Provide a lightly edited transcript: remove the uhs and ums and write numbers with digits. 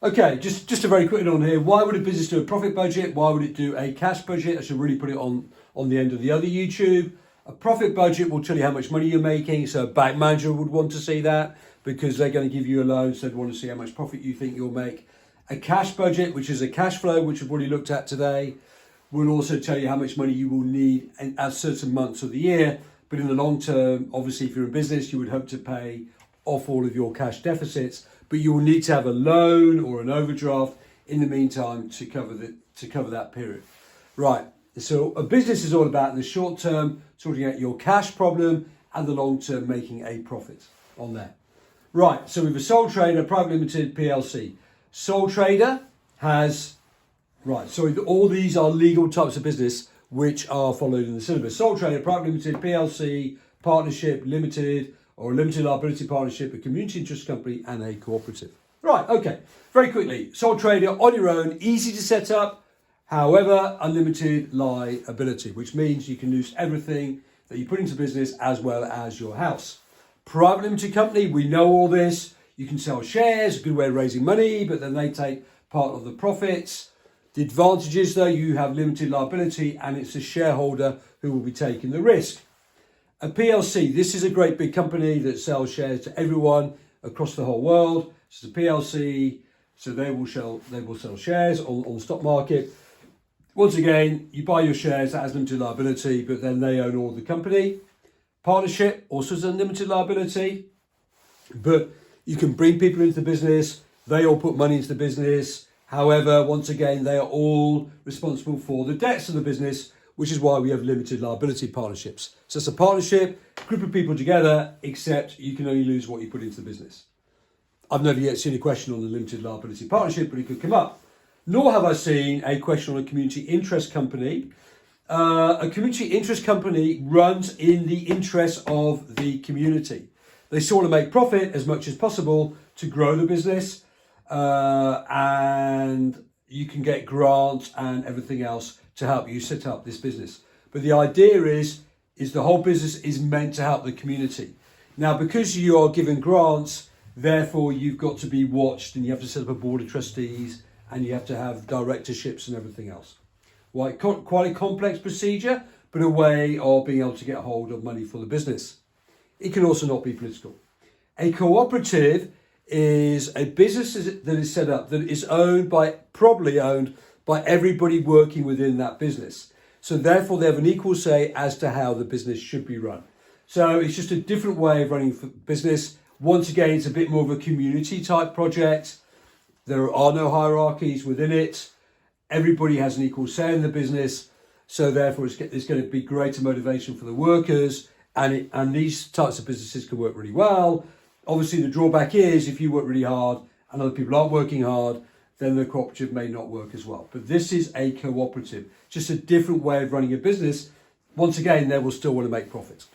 Okay, just a very quick one here. Why would a business do a profit budget? Why would it do a cash budget? I should really put it on the end of the other YouTube. A profit budget will tell you how much money you're making. So a bank manager would want to see that because they're going to give you a loan. So they'd want to see how much profit you think you'll make. A cash budget, which is a cash flow, which we've already looked at today, will also tell you how much money you will need at certain months of the year. But in the long term, obviously, if you're a business, you would hope to pay off all of your cash deficits, but you will need to have a loan or an overdraft in the meantime to cover that period. Right. So a business is all about in the short term sorting out your cash problem and the long term making a profit on there. Right. So with a sole trader, private limited PLC. Sole trader has all these are legal types of business which are followed in the syllabus. Sole trader, private limited, PLC, partnership, limited, or a limited liability partnership, a community interest company, and a cooperative. Right, okay, very quickly. Sole trader on your own, easy to set up, however, unlimited liability, which means you can lose everything that you put into business as well as your house. Private limited company, we know all this. You can sell shares, a good way of raising money, but then they take part of the profits. The advantage is, though, you have limited liability and it's a shareholder who will be taking the risk. A PLC, this is a great big company that sells shares to everyone across the whole world. It's a PLC, so they will sell shares on the stock market. Once again, you buy your shares, that has limited liability, but then they own all the company. Partnership also has unlimited liability, but you can bring people into the business. They all put money into the business. However, once again, they are all responsible for the debts of the business, which is why we have limited liability partnerships. So it's a partnership, group of people together, except you can only lose what you put into the business. I've never yet seen a question on the limited liability partnership, but it could come up. Nor have I seen a question on a community interest company. A community interest company runs in the interest of the community. They sort of make profit as much as possible to grow the business, and you can get grants and everything else to help you set up this business. But the idea is the whole business is meant to help the community. Now, because you are given grants, therefore you've got to be watched and you have to set up a board of trustees and you have to have directorships and everything else. Quite a complex procedure, but a way of being able to get a hold of money for the business. It can also not be political. A cooperative is a business that is set up that is probably owned by everybody working within that business. So therefore they have an equal say as to how the business should be run. So it's just a different way of running for business. Once again, it's a bit more of a community type project. There are no hierarchies within it. Everybody has an equal say in the business. So therefore it's going to be greater motivation for the workers, and these types of businesses can work really well. Obviously the drawback is if you work really hard and other people aren't working hard, then the cooperative may not work as well. But this is a cooperative, just a different way of running a business. Once again, they will still want to make profits.